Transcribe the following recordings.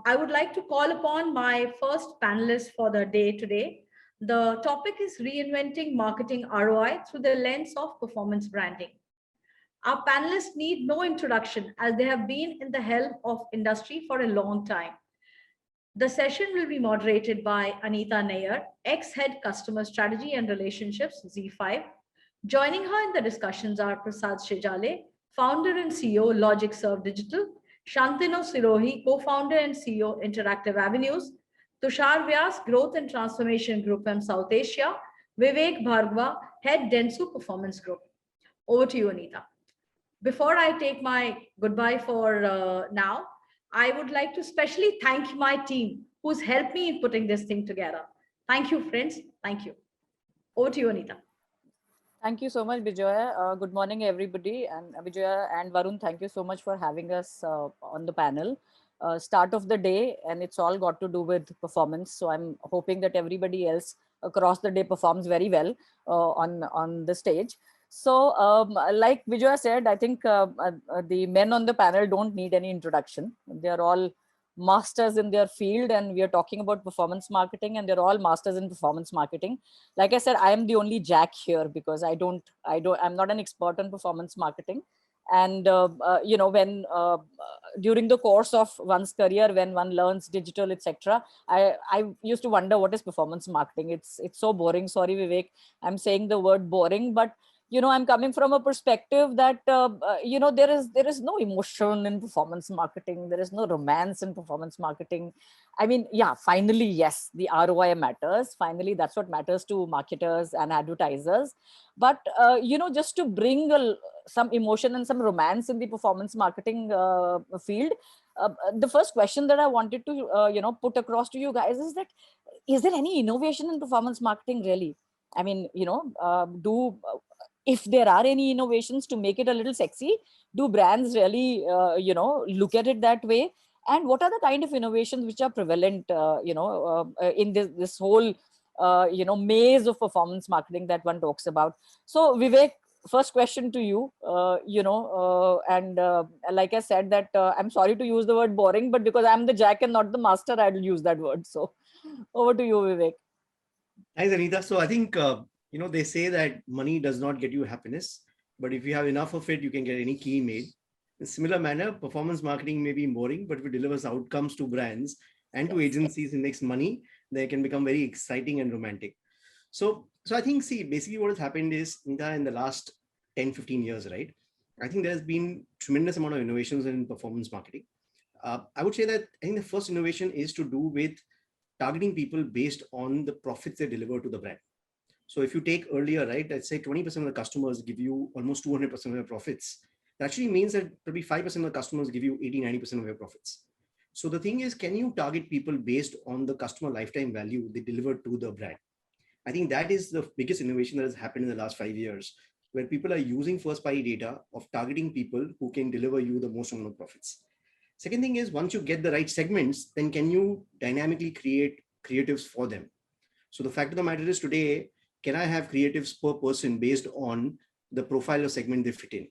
I would like to call upon my first panelist for the day today. The topic is reinventing marketing ROI through the lens of performance branding. Our panelists need no introduction as they have been in the helm of industry for a long time. The session will be moderated by Anita Nayyar, ex-head customer strategy and relationships, Z5. Joining her in the discussions are Prasad Shejale, founder and CEO, Logicserve Digital; Shantanu Sirohi, co-founder and CEO, Interactive Avenues; Tushar Vyas, growth and transformation, GroupM South Asia; Vivek Bhargava, head dentsu performance group. Over to you, Anita. Before I take my goodbye for now, I would like to specially thank my team who's helped me in putting this thing together. Thank you, friends. Thank you. Over to you, Anita. Thank you so much, Vijaya. Good morning, everybody. And Vijaya and Varun, thank you so much for having us on the panel. Start of the day, and it's all got to do with performance. So I'm hoping that everybody else across the day performs very well on the stage. So like Vijaya said, I think the men on the panel don't need any introduction. They are all masters in their field, and we are talking about performance marketing, and they're all masters in performance marketing. Like I said, I am the only jack here because I'm not an expert on performance marketing. And when during the course of one's career, when one learns digital, etc., I used to wonder, what is performance marketing? It's so boring. Sorry, Vivek, I'm saying the word boring, but I'm coming from a perspective that, there is no emotion in performance marketing. There is no romance in performance marketing. I mean, yeah, finally, yes, the ROI matters. Finally, that's what matters to marketers and advertisers. But, just to bring some emotion and some romance in the performance marketing field, the first question that I wanted to, put across to you guys is that, is there any innovation in performance marketing really? I mean, if there are any innovations to make it a little sexy, do brands really, look at it that way? And what are the kind of innovations which are prevalent, in this whole, maze of performance marketing that one talks about? So Vivek, first question to you, like I said that I'm sorry to use the word boring, but because I'm the jack and not the master, I'll use that word. So over to you, Vivek. Thanks, Anita. So I think, they say that money does not get you happiness, but if you have enough of it, you can get any key made. In similar manner, performance marketing may be boring, but if it delivers outcomes to brands and to agencies and makes money, they can become very exciting and romantic. So I think, basically what has happened is, in the last 10, 15 years, right? I think there's been tremendous amount of innovations in performance marketing. I would say that I think the first innovation is to do with targeting people based on the profits they deliver to the brand. So if you take earlier, right, let's say 20% of the customers give you almost 200% of their profits. That actually means that probably 5% of the customers give you 80, 90% of their profits. So the thing is, can you target people based on the customer lifetime value they deliver to the brand? I think that is the biggest innovation that has happened in the last 5 years, where people are using first-party data of targeting people who can deliver you the most amount of profits. Second thing is, once you get the right segments, then can you dynamically create creatives for them? So the fact of the matter is, today, can I have creatives per person based on the profile or segment they fit in?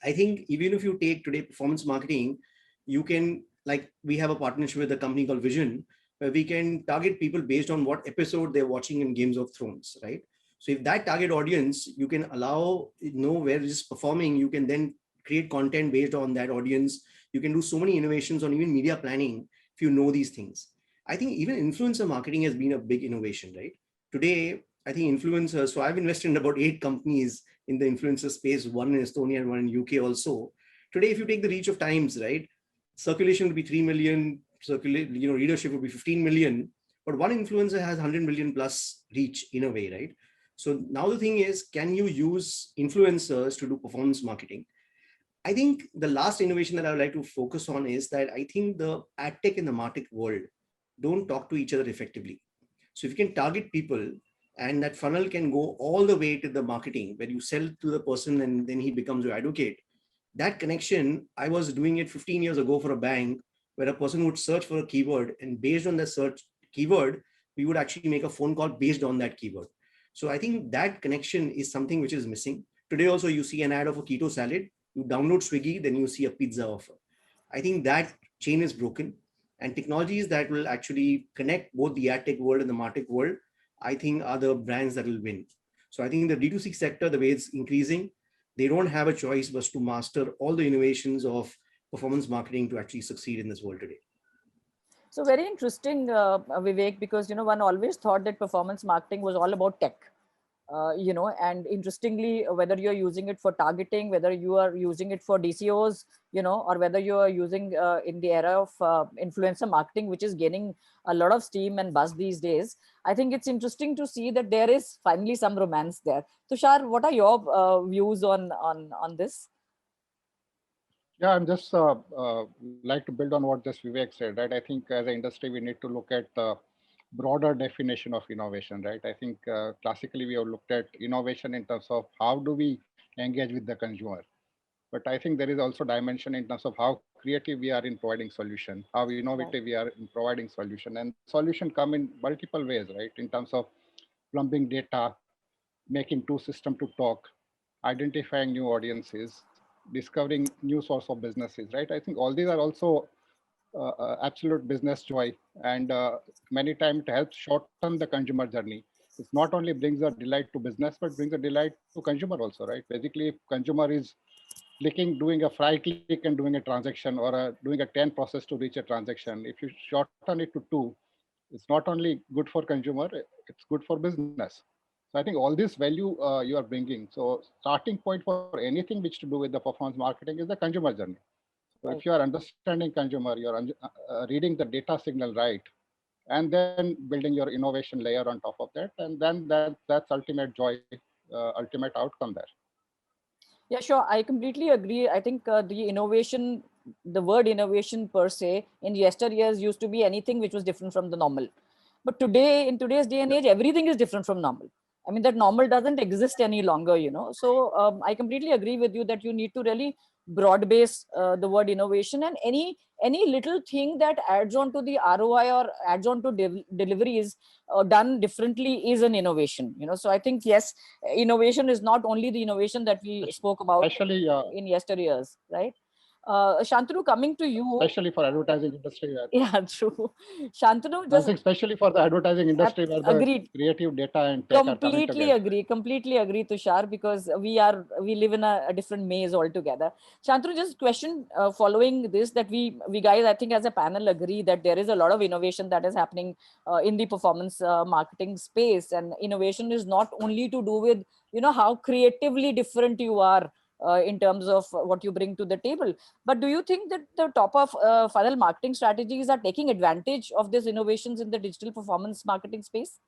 I think even if you take today performance marketing, you can, like, we have a partnership with a company called Vision, where we can target people based on what episode they're watching in Games of Thrones, right? So if that target audience, you can allow, where it's performing, you can then create content based on that audience. You can do so many innovations on even media planning if you know these things. I think even influencer marketing has been a big innovation, right? Today, I think influencers, so I've invested in about 8 companies in the influencer space, one in Estonia and one in UK also. Today, if you take the reach of Times, right, circulation will be 3 million, readership will be 15 million, but one influencer has 100 million plus reach in a way, right? So now the thing is, can you use influencers to do performance marketing? I think the last innovation that I would like to focus on is that I think the ad tech and the martech world don't talk to each other effectively. So if you can target people, and that funnel can go all the way to the marketing, where you sell to the person and then he becomes your advocate. That connection, I was doing it 15 years ago for a bank, where a person would search for a keyword, and based on the search keyword, we would actually make a phone call based on that keyword. So I think that connection is something which is missing. Today also, you see an ad of a keto salad, you download Swiggy, then you see a pizza offer. I think that chain is broken. And technologies that will actually connect both the ad tech world and the martech world, I think are the brands that will win. So I think in the D2C sector, the way it's increasing, they don't have a choice but to master all the innovations of performance marketing to actually succeed in this world today. So very interesting, Vivek, because, one always thought that performance marketing was all about tech. And interestingly, whether you're using it for targeting, whether you are using it for DCOs, or whether you are using in the era of influencer marketing, which is gaining a lot of steam and buzz these days, I think it's interesting to see that there is finally some romance there. Tushar, what are your views on this? Yeah, I'm just like to build on what just Vivek said, right? I think as an industry, we need to look at the broader definition of innovation, right? I think classically we have looked at innovation in terms of how do we engage with the consumer. But I think there is also dimension in terms of how creative we are in providing solution, how innovative we are in providing solution. And solution come in multiple ways, right? In terms of plumbing data, making two systems to talk, identifying new audiences, discovering new source of businesses, right? I think all these are also absolute business joy, and many times it helps shorten the consumer journey. It's not only brings a delight to business, but brings a delight to consumer also, right? Basically, if consumer is clicking, doing a fry click and doing a transaction, or doing a 10 process to reach a transaction, if you shorten it to 2, it's not only good for consumer, it's good for business. So I think all this value you are bringing. So starting point for anything which to do with the performance marketing is the consumer journey. So if you are understanding consumer, you are reading the data signal right, and then building your innovation layer on top of that, and then that's ultimate joy, ultimate outcome there. Yeah, sure. I completely agree. I think the word innovation per se in yesteryears used to be anything which was different from the normal. But today, in today's day and age, everything is different from normal. I mean, that normal doesn't exist any longer. So I completely agree with you that you need to really broad base the word innovation, and any little thing that adds on to the ROI or adds on to deliveries done differently is an innovation. So I think, yes, innovation is not only the innovation that we spoke about Especially in yesteryears, right? Shantanu, coming to you. especially for advertising industry. Yeah, true. Shantanu, I'm just saying especially for the advertising industry where the agreed. creative data and tech are coming together. Completely agree, Tushar, because we live in a different maze altogether. Shantanu, just question following this, that we guys, I think as a panel, agree that there is a lot of innovation that is happening in the performance marketing space, and innovation is not only to do with how creatively different you are in terms of what you bring to the table. But do you think that the top of funnel marketing strategies are taking advantage of these innovations in the digital performance marketing space?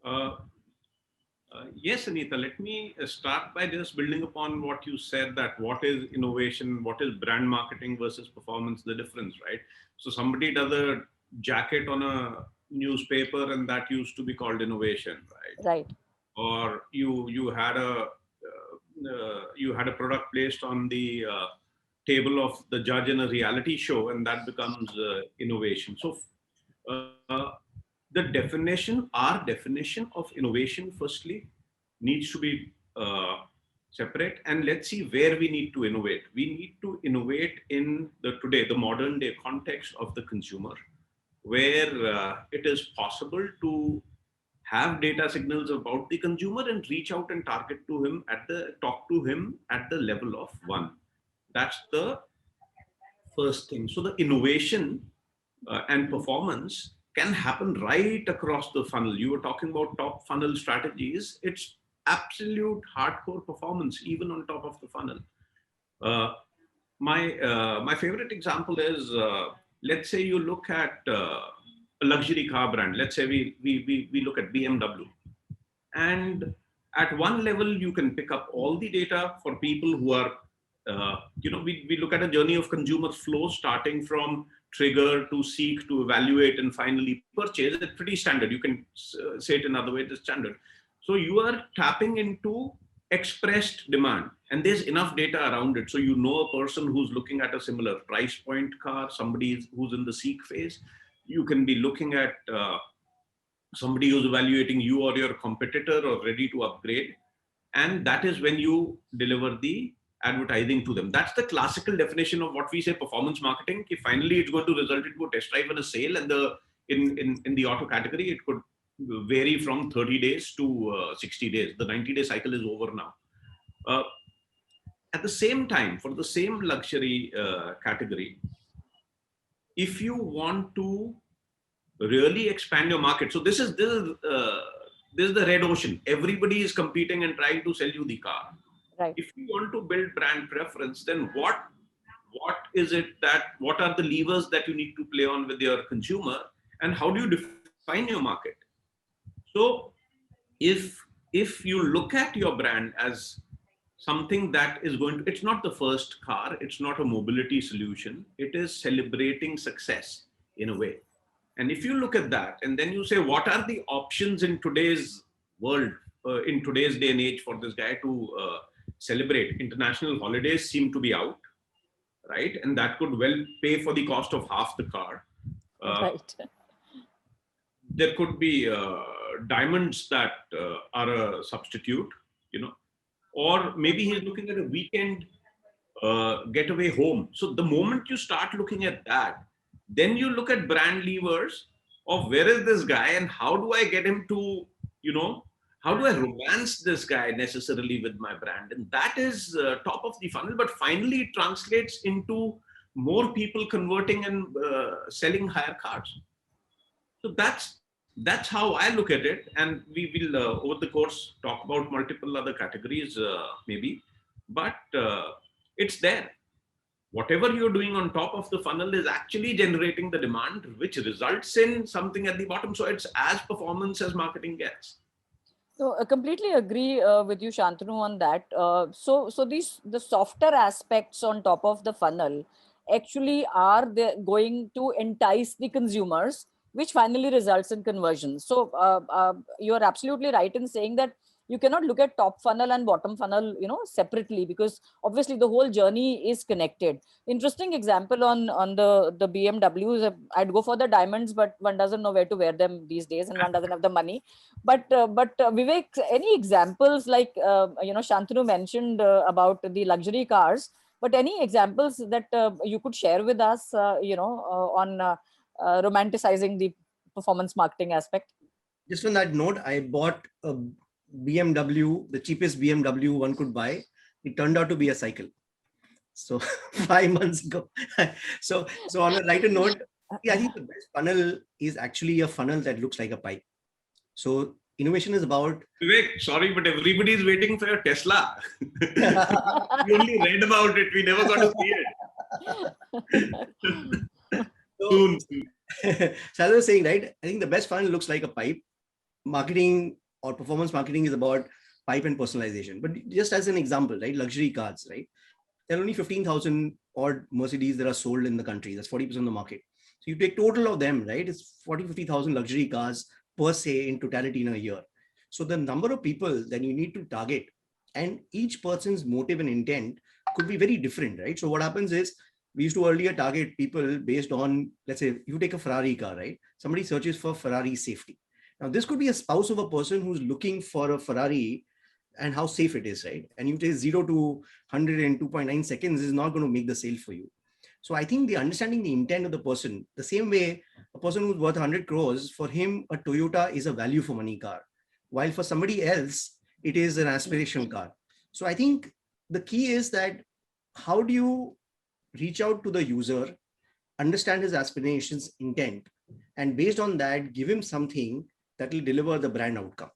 Uh, yes, Anita, let me start by just building upon what you said, that what is innovation, what is brand marketing versus performance, the difference, right? So somebody does a jacket on a newspaper and that used to be called innovation, right? Right. Or you had a product placed on the table of the judge in a reality show, and that becomes innovation. So our definition of innovation, firstly, needs to be separate. And let's see where we need to innovate. We need to innovate in the modern day context of the consumer, where it is possible to have data signals about the consumer and reach out and talk to him at the level of one. That's the first thing. So the innovation and performance can happen right across the funnel. You were talking about top funnel strategies. It's absolute hardcore performance, even on top of the funnel. My favorite example is, let's say you look at a luxury car brand. Let's say we look at BMW. And at one level, you can pick up all the data for people who are, we look at a journey of consumer flow, starting from trigger to seek to evaluate and finally purchase. It's pretty standard. You can say it another way, it's standard. So you are tapping into expressed demand, and there's enough data around it. So you know a person who's looking at a similar price point car, somebody who's in the seek phase. You can be looking at somebody who's evaluating you or your competitor or ready to upgrade. And that is when you deliver the advertising to them. That's the classical definition of what we say performance marketing. If finally it's going to result into a test drive and a sale, and in the auto category, it could vary from 30 days to 60 days. The 90-day cycle is over now. At the same time, for the same luxury category, if you want to really expand your market, so this is the red ocean. Everybody is competing and trying to sell you the car. Right. If you want to build brand preference, then what are the levers that you need to play on with your consumer, and how do you define your market? So if you look at your brand as something that is it's not the first car, it's not a mobility solution, it is celebrating success in a way. And if you look at that and then you say, what are the options in today's world, in today's day and age for this guy to celebrate? International holidays seem to be out, right? And that could well pay for the cost of half the car. Right. There could be diamonds that are a substitute, or maybe he's looking at a weekend getaway home. So the moment you start looking at that, then you look at brand levers of where is this guy and how do I get him to, how do I romance this guy necessarily with my brand? And that is top of the funnel, but finally it translates into more people converting and selling higher cars. So that's how I look at it. And we will, over the course, talk about multiple other categories, maybe, but it's there. Whatever you're doing on top of the funnel is actually generating the demand, which results in something at the bottom. So it's as performance as marketing gets. So I completely agree with you, Shantanu, on that. So the softer aspects on top of the funnel actually are going to entice the consumers, which finally results in conversion. So you are absolutely right in saying that you cannot look at top funnel and bottom funnel, separately, because obviously the whole journey is connected. Interesting example on the BMWs. I'd go for the diamonds, but one doesn't know where to wear them these days, and one doesn't have the money. But Vivek, any examples like Shantanu mentioned about the luxury cars, but any examples that you could share with us, on romanticizing the performance marketing aspect? Just on that note, I bought a BMW, the cheapest BMW one could buy. It turned out to be a cycle. So 5 months ago. so on a lighter note, I think the best funnel is actually a funnel that looks like a pipe. So innovation is about... Vivek, sorry, but everybody is waiting for your Tesla. We only read about it. We never got to see it. Soon. So as I was saying, right, I think the best funnel looks like a pipe. Marketing or performance marketing is about pipe and personalization. But just as an example, right, luxury cars, right? There are only 15,000 odd Mercedes that are sold in the country. That's 40% of the market. So you take total of them, right? It's 50,000 luxury cars per se in totality in a year. So the number of people that you need to target and each person's motive and intent could be very different, right? So what happens is we used to earlier target people based on, let's say, you take a Ferrari car, right? Somebody searches for Ferrari safety. Now, this could be a spouse of a person who's looking for a Ferrari and how safe it is, right? And you take 0 to 100 in 2.9 seconds is not going to make the sale for you. So I think the understanding the intent of the person, the same way a person who's worth 100 crores, for him, a Toyota is a value for money car, while for somebody else, it is an aspirational car. So I think the key is that how do you reach out to the user, understand his aspirations, intent, and based on that, give him something that will deliver the brand outcome.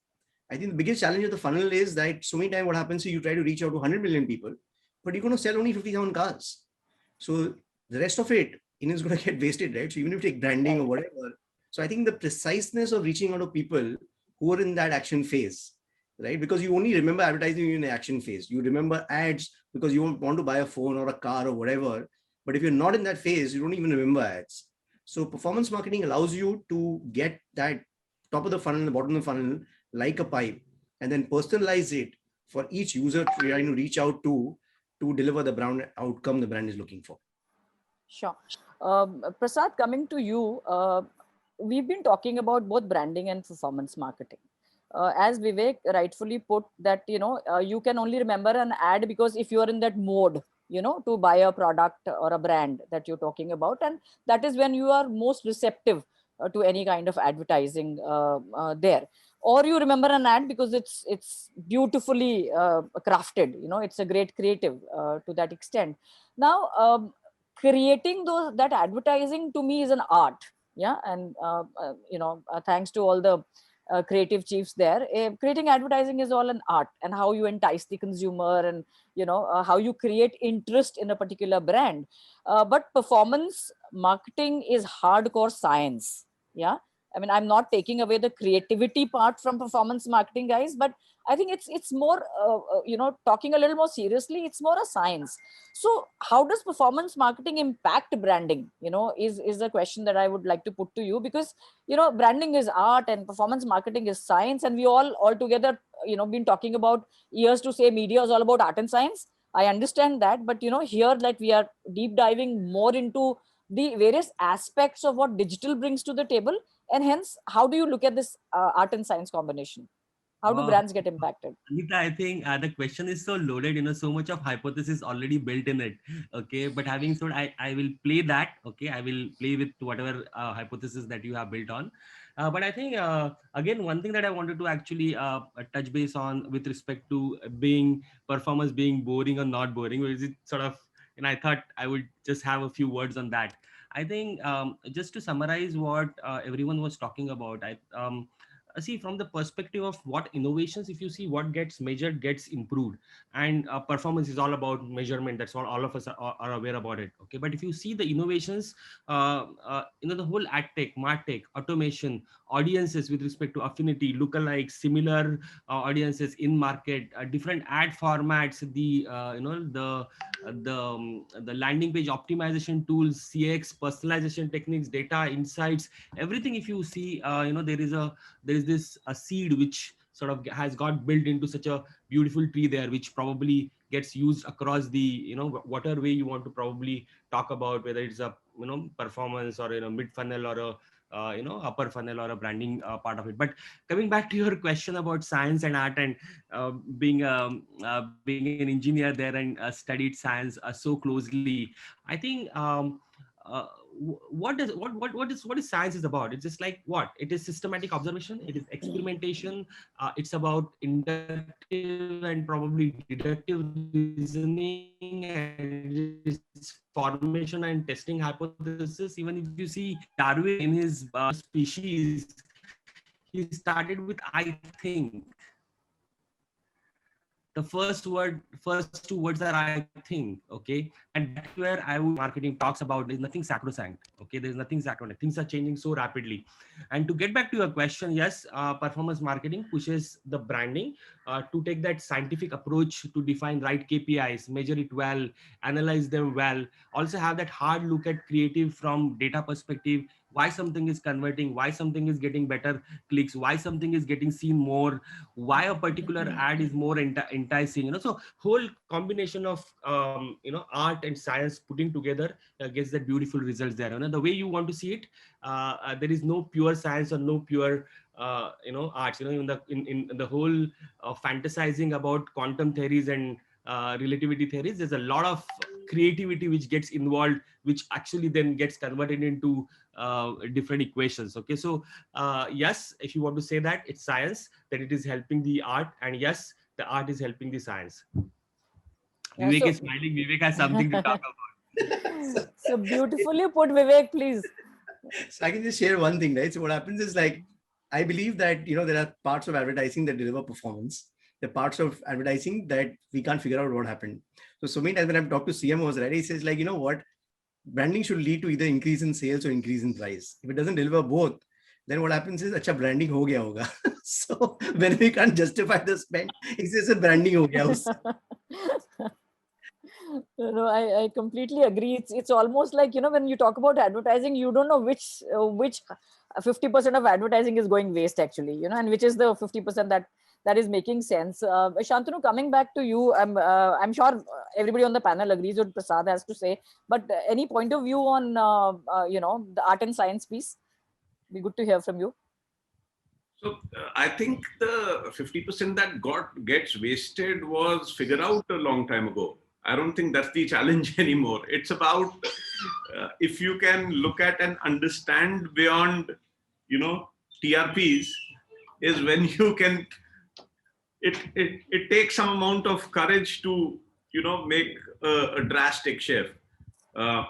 I think the biggest challenge of the funnel is that so many times what happens is you try to reach out to 100 million people, but you're going to sell only 50,000 cars. So the rest of it is going to get wasted, right? So even if you take branding or whatever. So I think the preciseness of reaching out to people who are in that action phase, right? Because you only remember advertising in the action phase. You remember ads because you want to buy a phone or a car or whatever. But if you're not in that phase, you don't even remember ads. So performance marketing allows you to get that top of the funnel and the bottom of the funnel like a pipe, and then personalize it for each user trying to reach out to deliver the brand outcome the brand is looking for. Sure. Prasad, coming to you, we've been talking about both branding and performance marketing. as Vivek rightfully put, that you can only remember an ad because if you are in that mode, to buy a product or a brand that you're talking about, and that is when you are most receptive to any kind of advertising there. Or you remember an ad because it's beautifully crafted, it's a great creative to that extent. Now creating that advertising to me is an art. Yeah. And thanks to all the creative chiefs there, creating advertising is all an art, and how you entice the consumer, and how you create interest in a particular brand. But performance marketing is hardcore science. Yeah. I mean, I'm not taking away the creativity part from performance marketing, guys, but I think it's more talking a little more seriously, it's more a science. So how does performance marketing impact branding, is the question that I would like to put to you. Because branding is art and performance marketing is science, and we all together been talking about years to say media is all about art and science. I understand that, but here that we are deep diving more into the various aspects of what digital brings to the table, and hence how do you look at this art and science combination? How do Wow. brands get impacted? Anita, I think the question is so loaded, so much of hypothesis already built in it. Okay. But having said, I will play that. Okay. I will play with whatever hypothesis that you have built on. But I think, again, one thing that I wanted to actually touch base on with respect to performance being boring or not boring, or is it sort of, and I thought I would just have a few words on that. I think just to summarize what everyone was talking about, see, from the perspective of what innovations, if you see what gets measured gets improved, and performance is all about measurement. That's all of us are aware about it. Okay. But if you see the innovations, the whole ad tech, martech, automation, audiences with respect to affinity, lookalike, similar audiences in market, different ad formats, the landing page optimization tools, CX, personalization techniques, data insights, everything. If you see, there is this a seed which sort of has got built into such a beautiful tree there, which probably gets used across the whatever way you want to probably talk about, whether it's a performance, or mid funnel, or a upper funnel, or a branding part of it. But coming back to your question about science and art, and being an engineer there and studied science so closely, I think uh, what is science is about. It's just like, what it is: systematic observation, it is experimentation, it's about inductive and probably deductive reasoning, and it's formation and testing hypothesis. Even if you see Darwin in his species, he started with I think. The first two words are I think. Okay. And that is where I would marketing talks about, there's nothing sacrosanct. Okay. There's nothing sacrosanct. Things are changing so rapidly. And to get back to your question, yes, performance marketing pushes the branding to take that scientific approach to define right KPIs, measure it well, analyze them well, also have that hard look at creative from data perspective, why something is converting, why something is getting better clicks, why something is getting seen more, why a particular ad is more enticing. So whole combination of art and science putting together gets that beautiful results there. The way you want to see it, there is no pure science or no pure arts. In the whole fantasizing about quantum theories and relativity theories, there's a lot of creativity which gets involved, which actually then gets converted into different equations. Okay. So yes, if you want to say that it's science, then it is helping the art, and yes, the art is helping the science. Yeah, Vivek is smiling. Vivek has something to talk about. So beautifully put, Vivek, please. So I can just share one thing, right? So what happens is, like, I believe that, there are parts of advertising that deliver performance. There are parts of advertising that we can't figure out what happened. So many times when I've talked to CMOs, right, he says, like, what? Branding should lead to either increase in sales or increase in price. If it doesn't deliver both, then what happens is, acha branding ho gaya hoga. So when we can't justify the spend, it says branding ho gaya. No, I completely agree. It's almost like, when you talk about advertising, you don't know which 50% of advertising is going waste actually, and which is the 50% that is making sense. Shantanu, coming back to you, I'm sure everybody on the panel agrees with Prasad has to say, but any point of view on the art and science piece? Be good to hear from you. So I think the 50% that gets wasted was figured out a long time ago. I don't think that's the challenge anymore. It's about if you can look at and understand beyond, TRPs, is when you can. It takes some amount of courage to make a drastic shift. Uh,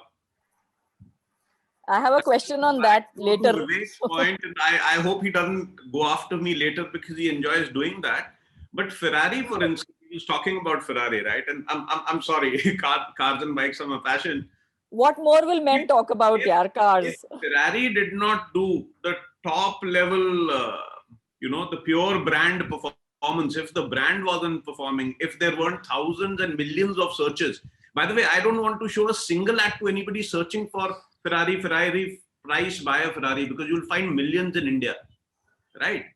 I have a question on that to later. Vivek's point, and I hope he doesn't go after me later because he enjoys doing that. But Ferrari, for instance, he was talking about Ferrari, right? And I'm sorry, cars and bikes are my passion. What more will men talk about, yaar, If cars? Ferrari did not do the top level, the pure brand performance, if the brand wasn't performing, if there weren't thousands and millions of searches. By the way, I don't want to show a single ad to anybody searching for Ferrari price, buy a Ferrari, because you'll find millions in India, right?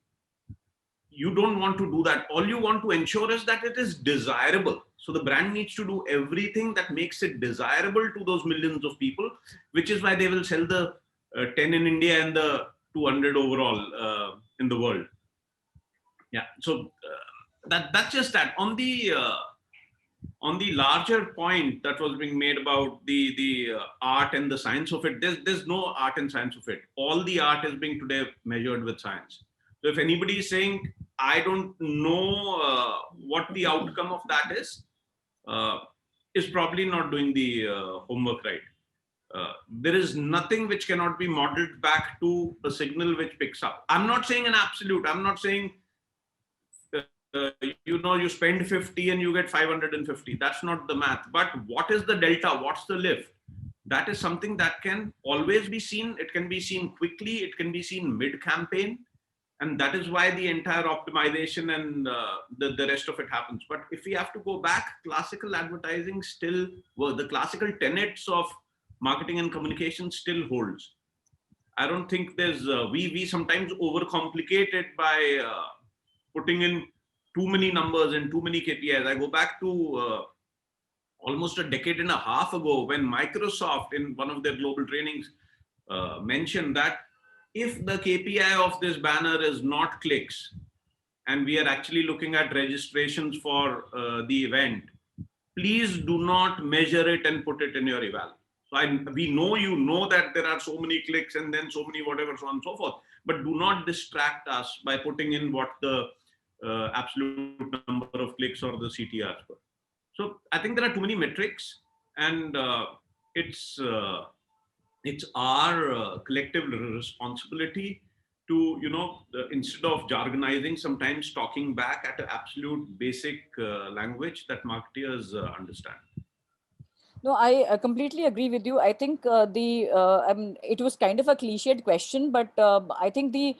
You don't want to do that. All you want to ensure is that it is desirable. So the brand needs to do everything that makes it desirable to those millions of people, which is why they will sell the 10 in India and the 200 overall in the world. Yeah. So that's just that. On the larger point that was being made about the art and the science of it, there's no art and science of it. All the art is being today measured with science. So if anybody is saying, I don't know what the outcome of that is probably not doing the homework right. There is nothing which cannot be modeled back to a signal which picks up. I'm not saying an absolute. I'm not saying you spend 50 and you get 550. That's not the math. But what is the delta? What's the lift? That is something that can always be seen. It can be seen quickly. It can be seen mid-campaign. And that is why the entire optimization and the rest of it happens. But if we have to go back, classical advertising still, the classical tenets of marketing and communication still holds. I don't think there's, we sometimes overcomplicate it by putting in too many numbers and too many KPIs. I go back to almost a decade and a half ago when Microsoft in one of their global trainings mentioned that if the KPI of this banner is not clicks, and we are actually looking at registrations for the event, please do not measure it and put it in your eval. So we know that there are so many clicks and then so many whatever, so on and so forth, but do not distract us by putting in what the absolute number of clicks or the CTRs were. So I think there are too many metrics, and it's our collective responsibility to, instead of jargonizing, sometimes talking back at an absolute basic language that marketers understand. No, I completely agree with you. I think it was kind of a cliched question, but I think the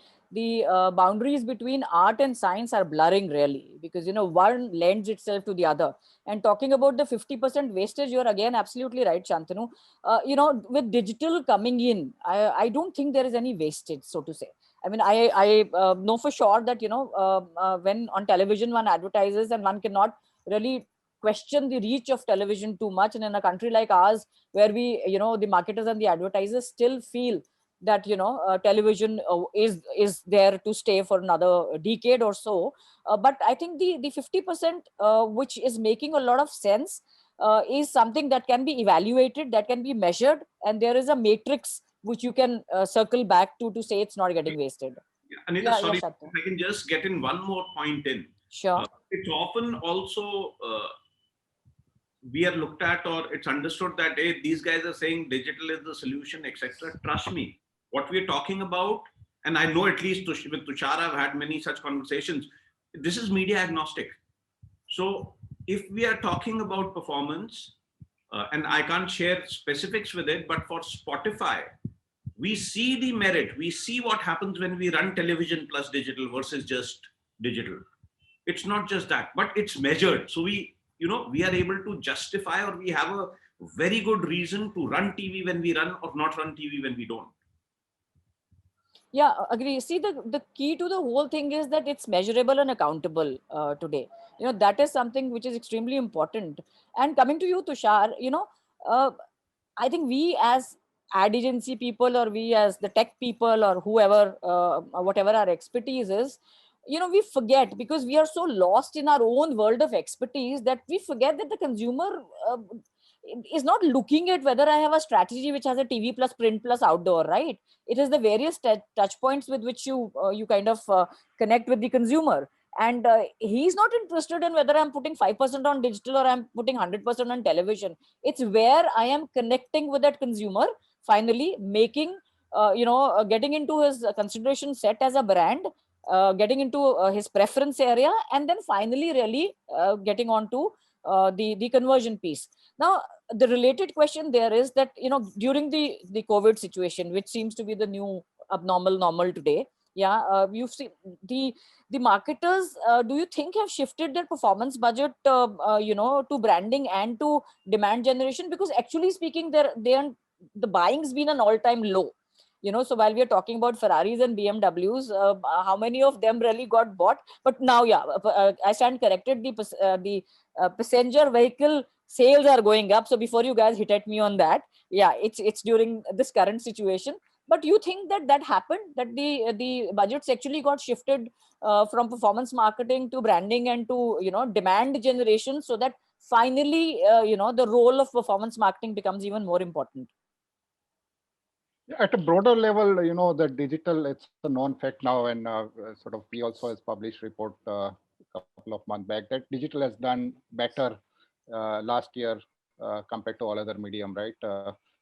boundaries between art and science are blurring really, because one lends itself to the other. And talking about the 50% wastage, you're again absolutely right, Shantanu. With digital coming in, I don't think there is any wastage, so to say. I mean, I know for sure that when on television one advertises and one cannot really question the reach of television too much, and in a country like ours where we the marketers and the advertisers still feel that television is there to stay for another decade or so, but I think the 50% which is making a lot of sense is something that can be evaluated, that can be measured, and there is a matrix which you can circle back to say it's not getting wasted. Anita, sorry, if I can just get in one more point in. Sure. It's often also we are looked at, or it's understood that, hey, these guys are saying digital is the solution, etc. Trust me, what we're talking about, and I know at least with Tushar, I've had many such conversations, this is media agnostic. So if we are talking about performance, and I can't share specifics with it, but for Spotify, we see the merit, we see what happens when we run television plus digital versus just digital. It's not just that, but it's measured. So we are able to justify, or we have a very good reason to run TV when we run, or not run TV when we don't. Yeah, agree. See, the key to the whole thing is that it's measurable and accountable today. That is something which is extremely important. And coming to you, Tushar, I think we as ad agency people, or we as the tech people, or whoever, whatever our expertise is, we forget, because we are so lost in our own world of expertise, that we forget that the consumer is not looking at whether I have a strategy which has a TV plus print plus outdoor, right? It is the various touch points with which you kind of connect with the consumer. And he's not interested in whether I'm putting 5% on digital or I'm putting 100% on television. It's where I am connecting with that consumer, finally making, getting into his consideration set as a brand, getting into his preference area, and then finally really getting on to the conversion piece. Now, the related question there is that, during the COVID situation, which seems to be the new abnormal normal today, you've seen the marketers, do you think, have shifted their performance budget, to branding and to demand generation? Because actually speaking, the buying's been an all-time low. So while we are talking about Ferraris and BMWs, how many of them really got bought? But now, I stand corrected. The passenger vehicle sales are going up. So before you guys hit at me on that, it's during this current situation. But you think that happened, that the budgets actually got shifted from performance marketing to branding and to demand generation, so that finally the role of performance marketing becomes even more important? At a broader level, the digital, it's a known fact now, and sort of we also has published report a couple of months back that digital has done better last year compared to all other medium, right?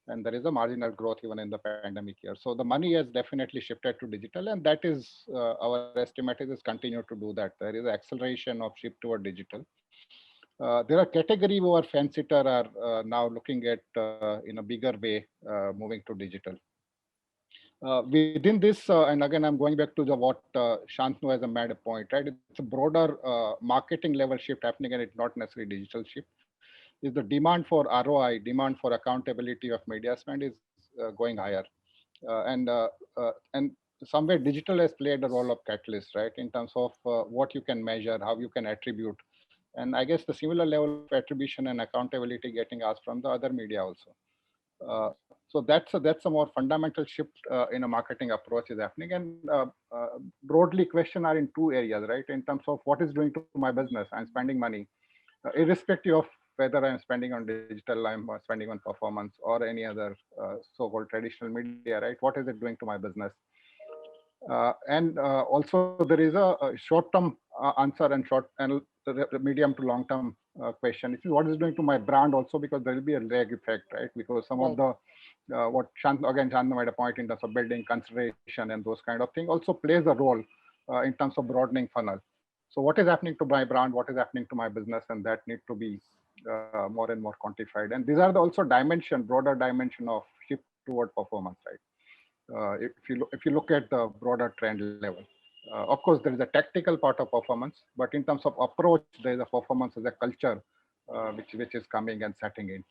And there is a marginal growth even in the pandemic year. So the money has definitely shifted to digital, and that is our estimate is continue to do that. There is acceleration of shift toward digital. There are categories where fancier are now looking at in a bigger way moving to digital. Within this, and again, I'm going back to what Shantanu has made a point, right? It's a broader marketing level shift happening, and it's not necessarily digital shift. Is the demand for ROI, demand for accountability of media spend is going higher, and somewhere digital has played a role of catalyst, right? In terms of what you can measure, how you can attribute, and I guess the similar level of attribution and accountability getting asked from the other media also. So that's a more fundamental shift in a marketing approach is happening. And broadly, question are in two areas, right? In terms of what is doing to my business, I'm spending money, irrespective of whether I'm spending on digital, I'm spending on performance or any other so-called traditional media, right? What is it doing to my business? And also there is a short-term answer and medium to long-term question. This is what is doing to my brand also, because there will be a lag effect, right? Because some of the what Shantanu made a point in terms of building consideration and those kind of things also plays a role in terms of broadening funnel. So what is happening to my brand? What is happening to my business? And that need to be more and more quantified. And these are also broader dimension of shift toward performance, right? If you look at the broader trend level, of course there is a tactical part of performance, but in terms of approach, there is a performance as a culture which is coming and setting in.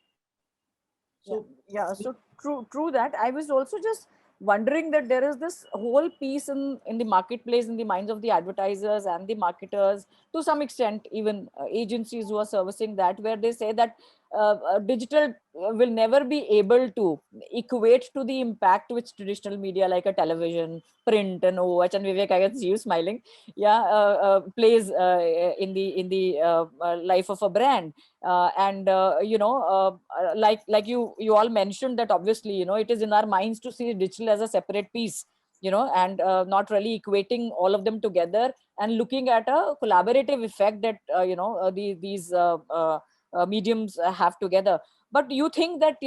So so true that. I was also just wondering that there is this whole piece in the marketplace, in the minds of the advertisers and the marketers, to some extent even agencies who are servicing that, where they say that digital will never be able to equate to the impact which traditional media like a television, print, and OH, and Vivek, I can see you smiling, plays in the life of a brand. Like you all mentioned that obviously, it is in our minds to see digital as a separate piece, and not really equating all of them together and looking at a collaborative effect that, these mediums have together. But you think that,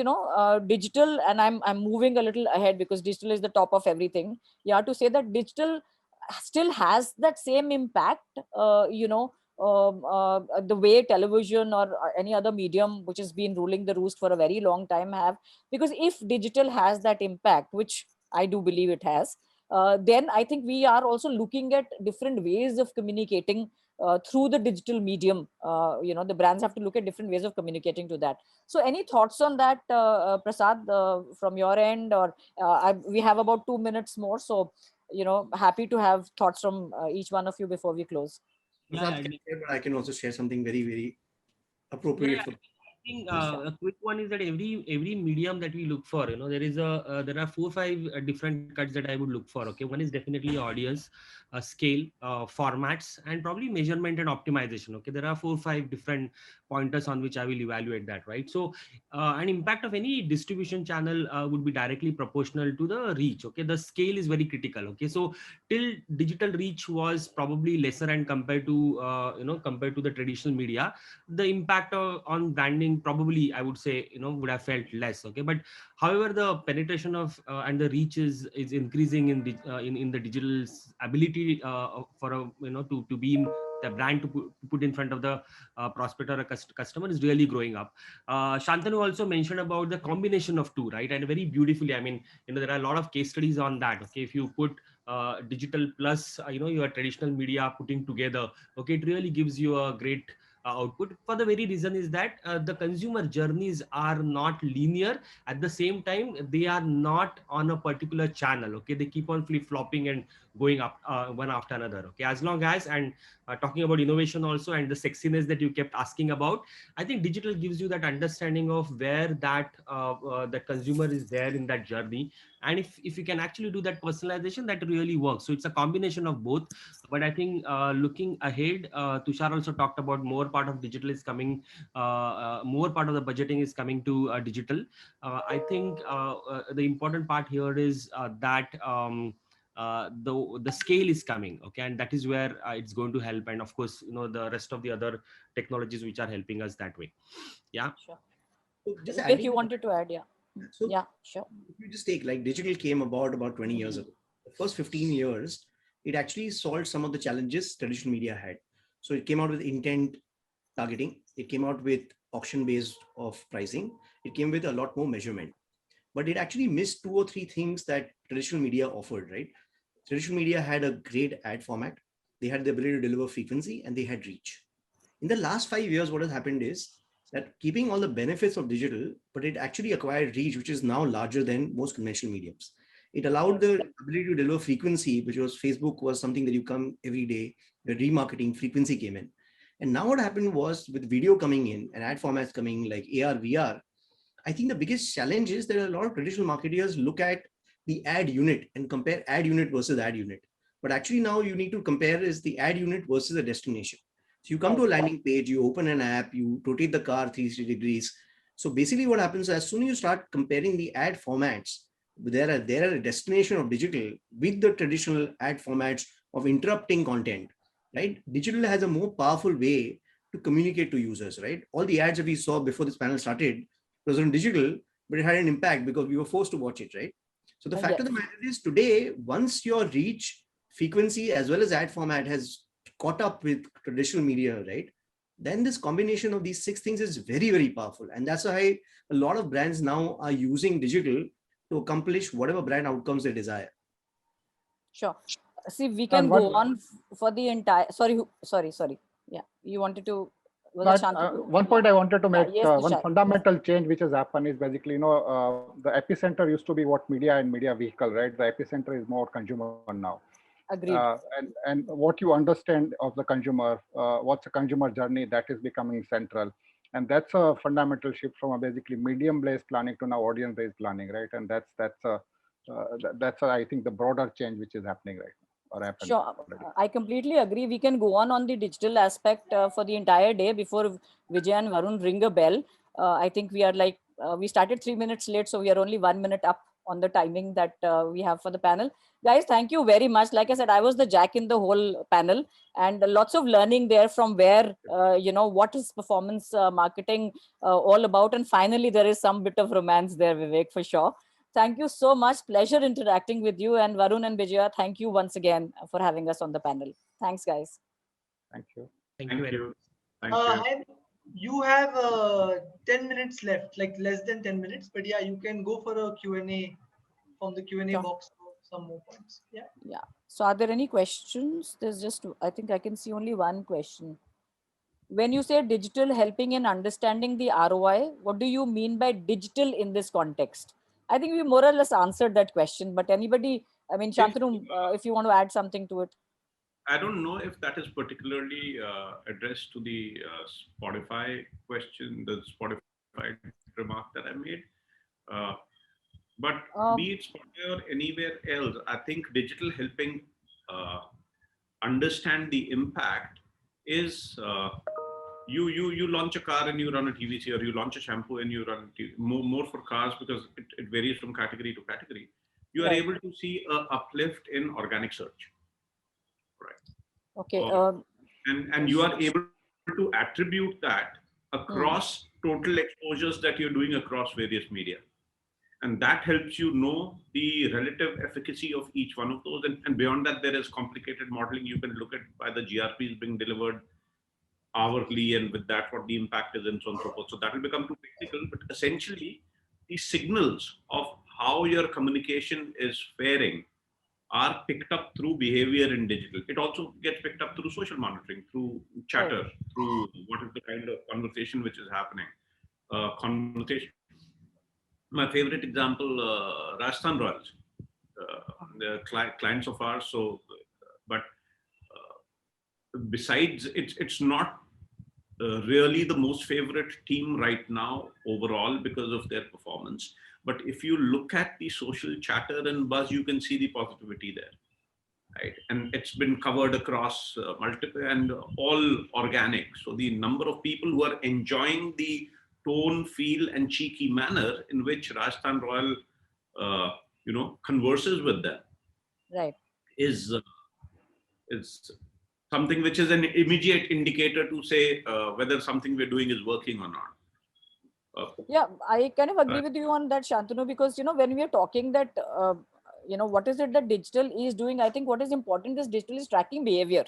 digital, and I'm moving a little ahead because digital is the top of everything. To say that digital still has that same impact, the way television or any other medium which has been ruling the roost for a very long time have. Because if digital has that impact, which I do believe it has, then I think we are also looking at different ways of communicating through the digital medium. The brands have to look at different ways of communicating to that. So any thoughts on that, Prasad, from your end? Or we have about 2 minutes more, so happy to have thoughts from each one of you before we close. I can also share something very, very appropriate for think Sure. a quick one is that every medium that we look for, there are 4 or 5 different cuts that I would look for. Okay, one is definitely audience, scale, formats, and probably measurement and optimization. Okay, there are 4 or 5 different pointers on which I will evaluate that, right? So, an impact of any distribution channel would be directly proportional to the reach. Okay, the scale is very critical. Okay, so till digital reach was probably lesser and compared to the traditional media, the impact on branding probably, I would say, would have felt less. Okay, but however, the penetration of and the reach is increasing in the digital ability for a to be in the brand to put in front of the prospect or a customer is really growing up. Shantanu also mentioned about the combination of two, right? And very beautifully, I mean, there are a lot of case studies on that. Okay, if you put digital plus your traditional media putting together, okay, it really gives you a great output. For the very reason is that the consumer journeys are not linear. At the same time, they are not on a particular channel. Okay, they keep on flip flopping and going up one after another. Okay, as long as, and talking about innovation also and the sexiness that you kept asking about, I think digital gives you that understanding of where that consumer is there in that journey, and if you can actually do that personalization, that really works. So it's a combination of both. But I think looking ahead, Tushar also talked about more part of digital is coming, more part of the budgeting is coming to digital. I think the important part here is that the scale is coming. Okay, and that is where it's going to help, and of course the rest of the other technologies which are helping us that way. Yeah. Sure. So just Vivek, you adding, wanted to add? Yeah. so Yeah, sure. if you just take, like, digital came about 20 years ago. The first 15 years, it actually solved some of the challenges traditional media had. So it came out with intent targeting. It came out with auction based of pricing. It came with a lot more measurement, but it actually missed 2 or 3 things that traditional media offered, right? Traditional media had a great ad format. They had the ability to deliver frequency, and they had reach. In the last 5 years, what has happened is that keeping all the benefits of digital, but it actually acquired reach, which is now larger than most conventional mediums. It allowed the ability to deliver frequency, which was Facebook was something that you come every day. The remarketing frequency came in. And now what happened was, with video coming in and ad formats coming like AR, VR, I think the biggest challenge is that a lot of traditional marketers look at the ad unit and compare ad unit versus ad unit. But actually now you need to compare is the ad unit versus a destination. So you come to a landing page, you open an app, you rotate the car 360 degrees. So basically what happens, as soon as you start comparing the ad formats, there are a destination of digital with the traditional ad formats of interrupting content, right? Digital has a more powerful way to communicate to users, right? All the ads that we saw before this panel started was on digital, but it had an impact because we were forced to watch it, right? So the fact of the matter is, today, once your reach, frequency, as well as ad format has caught up with traditional media, right, then this combination of these 6 things is very, very powerful. And that's why a lot of brands now are using digital to accomplish whatever brand outcomes they desire. Sure. See, we And can go on for the entire. Sorry. Yeah, you wanted to. One point I wanted to make, yes, one Tushar. fundamental change which has happened is basically, the epicenter used to be what media and media vehicle, right? The epicenter is more consumer now. Agreed. And what you understand of the consumer, what's a consumer journey, that is becoming central. And that's a fundamental shift from a basically medium-based planning to now audience-based planning, right? And that's I think the broader change which is happening right now. Sure, I completely agree. We can go on the digital aspect for the entire day before Vijay and Varun ring a bell. I think we are we started 3 minutes late, so we are only 1 minute up on the timing that we have for the panel. Guys, thank you very much. Like I said, I was the jack in the whole panel, and lots of learning there from where, what is performance marketing all about. And finally, there is some bit of romance there, Vivek, for sure. Thank you so much. Pleasure interacting with you. And Varun and Vijaya, thank you once again for having us on the panel. Thanks, guys. Thank you. Thank you. Thank you. You have 10 minutes left, like less than 10 minutes. But yeah, you can go for a Q&A from the Q&A box for some more points. Yeah. Yeah. So are there any questions? There's just, I think I can see only one question. When you say digital helping in understanding the ROI, what do you mean by digital in this context? I think we more or less answered that question, but anybody, I mean, Shantanu, if you want to add something to it. I don't know if that is particularly addressed to the Spotify question, the Spotify remark that I made. Uh, but be it Spotify or anywhere else, I think digital helping understand the impact is you launch a car and you run a TVC, or you launch a shampoo and you run more for cars, because it varies from category to category. You are able to see a uplift in organic search, right? Okay. And you are able to attribute that across total exposures that you're doing across various media. And that helps you know the relative efficacy of each one of those. And beyond that, there is complicated modeling. You can look at by the GRPs being delivered hourly, and with that, what the impact is, and so on and so forth. So that will become too technical, but essentially, the signals of how your communication is faring are picked up through behavior in digital. It also gets picked up through social monitoring, through chatter, through what is the kind of conversation which is happening. Conversation. My favorite example, Rajasthan Royals. The clients of ours. So, but besides, it's not really the most favorite team right now overall because of their performance. But if you look at the social chatter and buzz, you can see the positivity there, right? And it's been covered across multiple and all organic. So the number of people who are enjoying the tone, feel, and cheeky manner in which Rajasthan Royal, converses with them, right, is something which is an immediate indicator to say whether something we're doing is working or not. Yeah, I kind of agree with you on that, Shantanu, because, when we are talking that, what is it that digital is doing? I think what is important is digital is tracking behavior.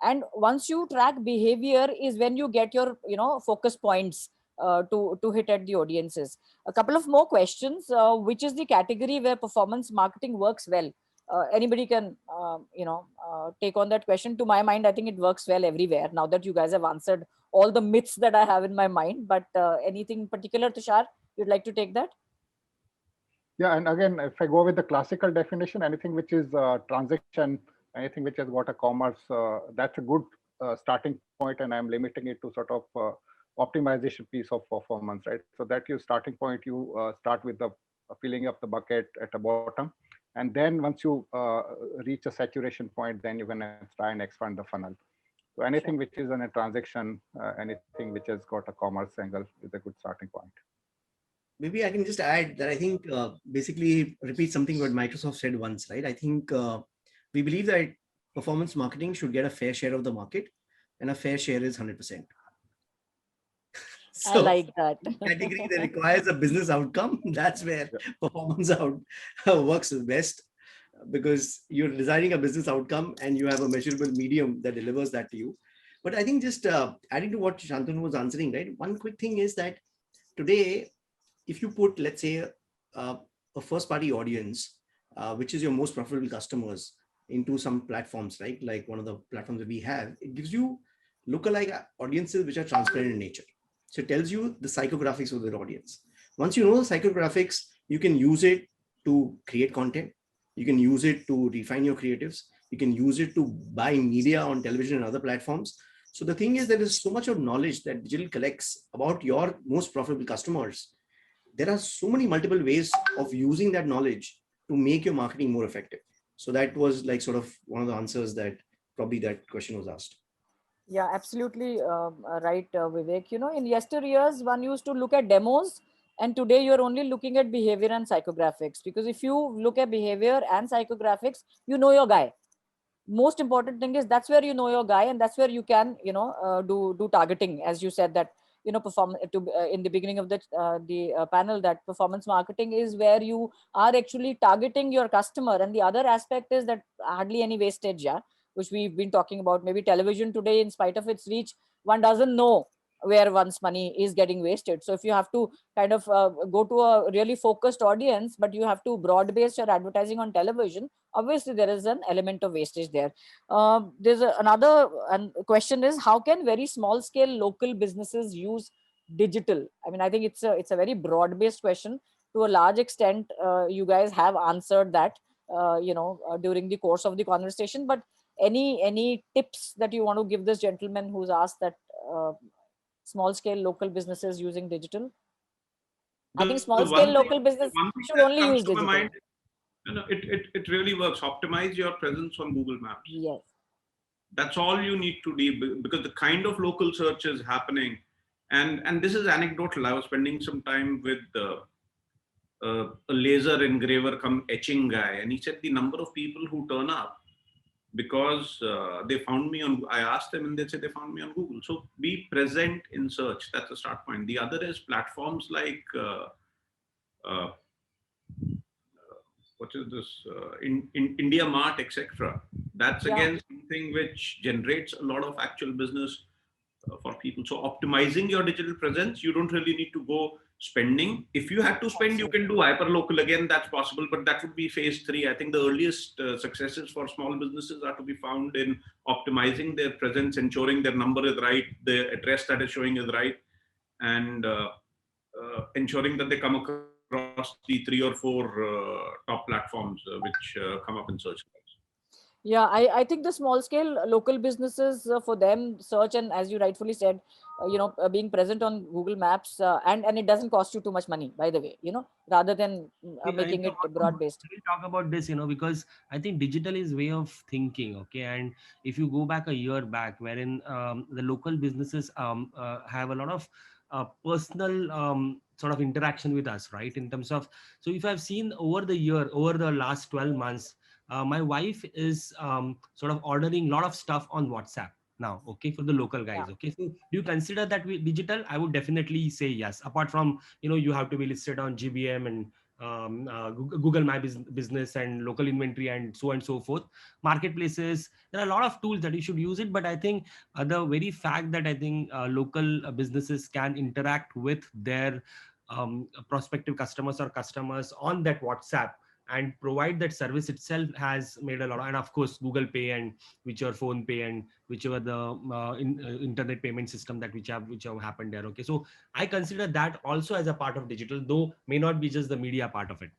And once you track behavior is when you get your, focus points to hit at the audiences. A couple of more questions. Which is the category where performance marketing works well? Anybody can, take on that question. To my mind, I think it works well everywhere. Now that you guys have answered all the myths that I have in my mind, but anything particular, Tushar, you'd like to take that? Yeah, and again, if I go with the classical definition, anything which is transaction, anything which has got a commerce, that's a good starting point, and I'm limiting it to sort of optimization piece of performance, right? So that your starting point, you start with the filling up the bucket at the bottom, and then once you reach a saturation point, then you're going to try and expand the funnel. So anything which is in a transaction, anything which has got a commerce angle is a good starting point. Maybe I can just add that I think basically repeat something what Microsoft said once, right? I think we believe that performance marketing should get a fair share of the market, and a fair share is 100%. So, I like that. Category that requires a business outcome, that's where performance works best, because you're designing a business outcome and you have a measurable medium that delivers that to you. But I think just adding to what Shantanu was answering, right? One quick thing is that today, if you put, let's say, a first party audience, which is your most profitable customers, into some platforms, right? Like one of the platforms that we have, it gives you lookalike audiences which are transparent in nature. So it tells you the psychographics of their audience. Once you know the psychographics, you can use it to create content. You can use it to refine your creatives. You can use it to buy media on television and other platforms. So the thing is, there is so much of knowledge that digital collects about your most profitable customers. There are so many multiple ways of using that knowledge to make your marketing more effective. So that was like sort of one of the answers that probably that question was asked. Yeah, absolutely right, Vivek. In yesteryears, one used to look at demos, and today you're only looking at behavior and psychographics. Because if you look at behavior and psychographics, you know your guy. Most important thing is that's where you know your guy, and that's where you can, do targeting, as you said that, perform to in the beginning of the panel, that performance marketing is where you are actually targeting your customer. And the other aspect is that hardly any wastage, which we've been talking about. Maybe television today, in spite of its reach, one doesn't know where one's money is getting wasted. So if you have to kind of go to a really focused audience, but you have to broad base your advertising on television, obviously there is an element of wastage there. There's another question is, how can very small scale local businesses use digital? I mean, I think it's a very broad based question. To a large extent, you guys have answered that, during the course of the conversation. But any tips that you want to give this gentleman who's asked that small scale local businesses using digital? I think The small one scale thing, local business one thing should that only comes use to my digital. mind, it really works. Optimize your presence on Google Maps. Yes. That's all you need to do, because the kind of local search is happening. And this is anecdotal. I was spending some time with a laser engraver come etching guy, and he said the number of people who turn up because they found me on, I asked them and they said they found me on Google. So be present in search. That's the start point. The other is platforms like uh, what is this, in India Mart, etc. That's again something which generates a lot of actual business for people. So optimizing your digital presence, you don't really need to go spending. If you had to spend, you can do hyper local again. That's possible, but that would be phase 3. I think the earliest successes for small businesses are to be found in optimizing their presence, ensuring their number is right, the address that is showing is right, and ensuring that they come across the 3 or 4 top platforms which come up in search. Yeah, I think the small scale local businesses, for them, search, and as you rightfully said, being present on Google Maps, and it doesn't cost you too much money, by the way, rather than making it broad based. We'll talk about this, because I think digital is way of thinking. Okay. And if you go back a year back, wherein the local businesses have a lot of personal sort of interaction with us, right? In terms of, so if I've seen over the last 12 months, my wife is sort of ordering a lot of stuff on WhatsApp now, okay, for the local guys. Yeah. Okay, so do you consider that digital? I would definitely say yes. Apart from, you have to be listed on GBM and Google My Business and local inventory and so forth. Marketplaces, there are a lot of tools that you should use it. But I think the very fact that I think local businesses can interact with their prospective customers or customers on that WhatsApp and provide that service itself has made a lot. And of course, Google Pay and whichever Phone Pay and whichever the internet payment system that which have happened there. Okay, so I consider that also as a part of digital, though may not be just the media part of it.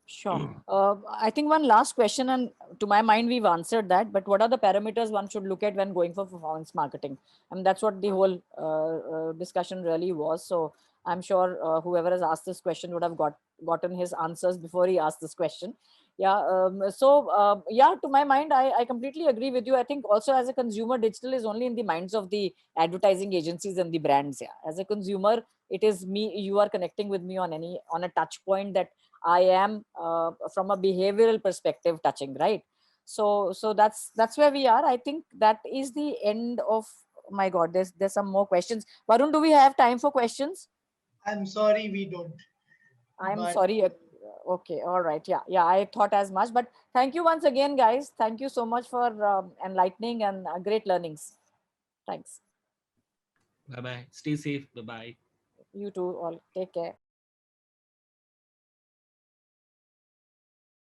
Sure. I think one last question, and to my mind, we've answered that. But what are the parameters one should look at when going for performance marketing? I mean, that's what the whole discussion really was. So I'm sure whoever has asked this question would have gotten his answers before he asked this question. Yeah. To my mind, I completely agree with you. I think also as a consumer, digital is only in the minds of the advertising agencies and the brands. Yeah. As a consumer, it is me. You are connecting with me on a touch point that I am from a behavioral perspective touching, right? So that's where we are. I think that is the end of. My God, there's some more questions. Varun, do we have time for questions? I'm sorry, we don't. I'm But sorry. Okay, all right. Yeah. I thought as much, but thank you once again, guys. Thank you so much for enlightening and great learnings. Thanks. Bye bye. Stay safe. Bye bye. You too. All take care.